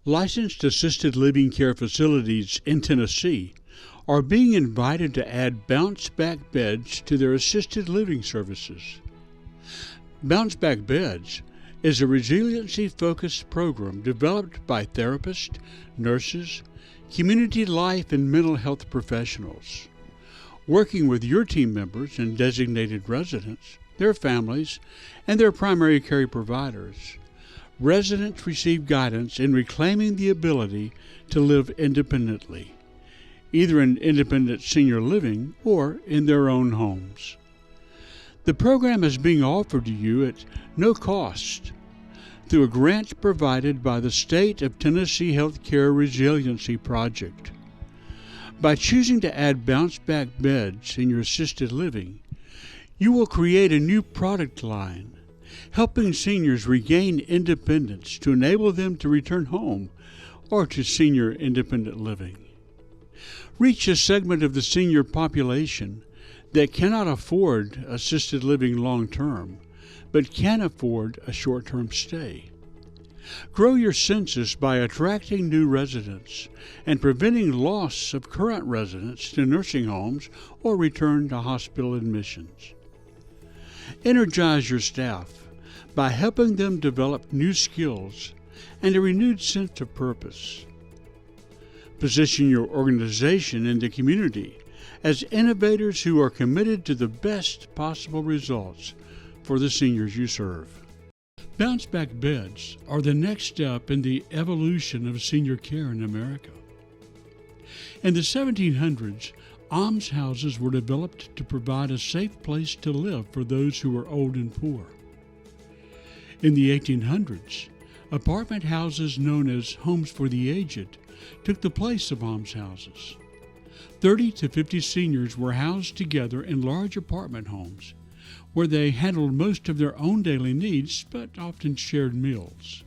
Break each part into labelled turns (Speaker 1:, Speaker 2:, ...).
Speaker 1: Licensed assisted living care facilities in Tennessee are being invited to add bounce-back beds to their assisted living services. Bounce-back beds is a resiliency-focused program developed by therapists, nurses, community life and mental health professionals. Working with your team members and designated residents, their families, and their primary care providers, residents receive guidance in reclaiming the ability to live independently, either in independent senior living or in their own homes. The program is being offered to you at no cost through a grant provided by the State of Tennessee Healthcare Resiliency Project. By choosing to add bounce-back beds in your assisted living, you will create a new product line, helping seniors regain independence to enable them to return home or to senior independent living. Reach a segment of the senior population that cannot afford assisted living long-term, but can afford a short-term stay. Grow your census by attracting new residents and preventing loss of current residents to nursing homes or return to hospital admissions. Energize your staff by helping them develop new skills and a renewed sense of purpose. Position your organization in the community as innovators who are committed to the best possible results for the seniors you serve. Bounce-back beds are the next step in the evolution of senior care in America. In the 1700s, almshouses were developed to provide a safe place to live for those who were old and poor. In the 1800s, apartment houses known as homes for the aged took the place of almshouses. 30 to 50 seniors were housed together in large apartment homes, where they handled most of their own daily needs, but often shared meals.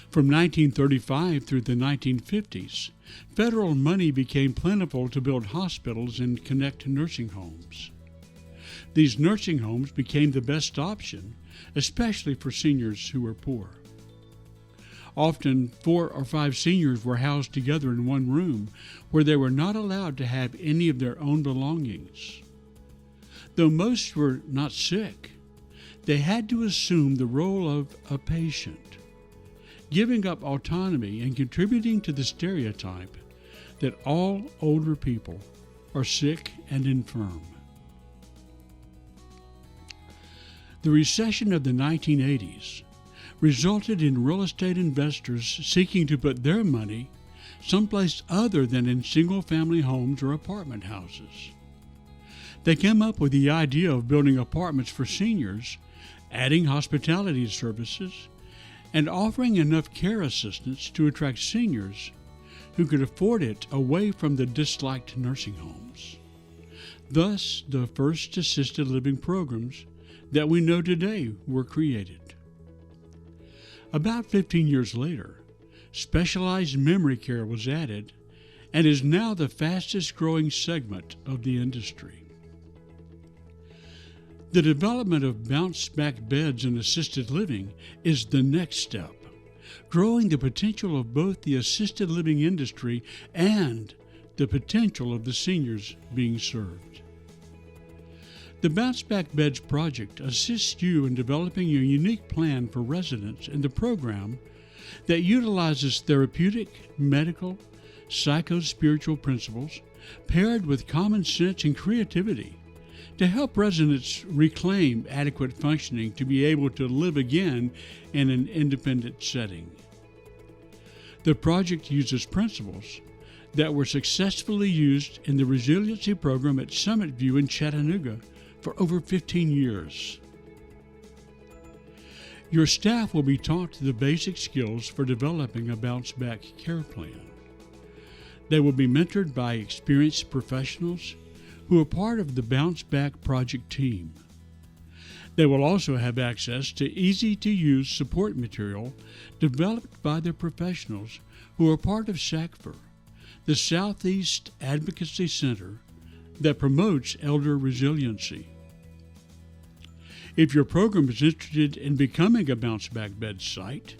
Speaker 1: From 1935 through the 1950s, federal money became plentiful to build hospitals and connect nursing homes. These nursing homes became the best option, especially for seniors who were poor. Often 4 or 5 seniors were housed together in one room, where they were not allowed to have any of their own belongings. Though most were not sick, they had to assume the role of a patient, giving up autonomy and contributing to the stereotype that all older people are sick and infirm. The recession of the 1980s resulted in real estate investors seeking to put their money someplace other than in single-family homes or apartment houses. They came up with the idea of building apartments for seniors, adding hospitality services, and offering enough care assistance to attract seniors who could afford it away from the disliked nursing homes. Thus, the first assisted living programs that we know today were created. About 15 years later, specialized memory care was added and is now the fastest growing segment of the industry. The development of bounce-back beds in assisted living is the next step, growing the potential of both the assisted living industry and the potential of the seniors being served. The Bounce-Back Beds project assists you in developing a unique plan for residents in the program that utilizes therapeutic, medical, psycho-spiritual principles paired with common sense and creativity to help residents reclaim adequate functioning to be able to live again in an independent setting. The project uses principles that were successfully used in the resiliency program at Summit View in Chattanooga for over 15 years. Your staff will be taught the basic skills for developing a bounce-back care plan. They will be mentored by experienced professionals who are part of the Bounce Back project team. They will also have access to easy-to-use support material developed by the professionals who are part of SACFR, the Southeast Advocacy Center that promotes elder resiliency. If your program is interested in becoming a Bounce Back Bed site,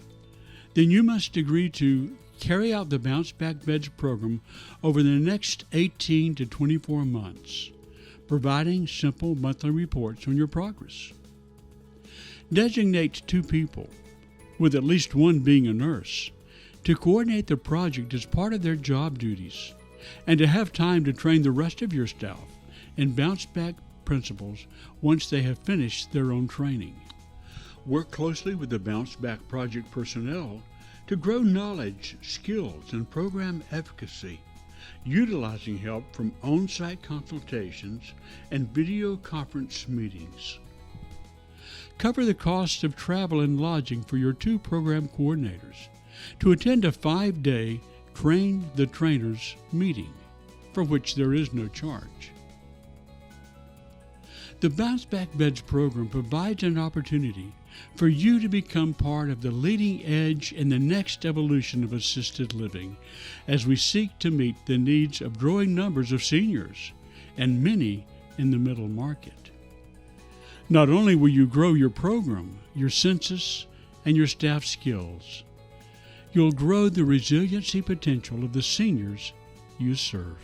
Speaker 1: then you must agree to carry out the Bounce Back Beds program over the next 18 to 24 months, providing simple monthly reports on your progress. Designate 2 people, with at least one being a nurse, to coordinate the project as part of their job duties, and to have time to train the rest of your staff in Bounce Back principles once they have finished their own training. Work closely with the Bounce Back project personnel to grow knowledge, skills, and program efficacy, utilizing help from on-site consultations and video conference meetings. Cover the cost of travel and lodging for your 2 program coordinators to attend a 5-day Train the Trainers meeting, for which there is no charge. The Bounce Back Beds program provides an opportunity for you to become part of the leading edge in the next evolution of assisted living as we seek to meet the needs of growing numbers of seniors and many in the middle market. Not only will you grow your program, your census, and your staff skills, you'll grow the resiliency potential of the seniors you serve.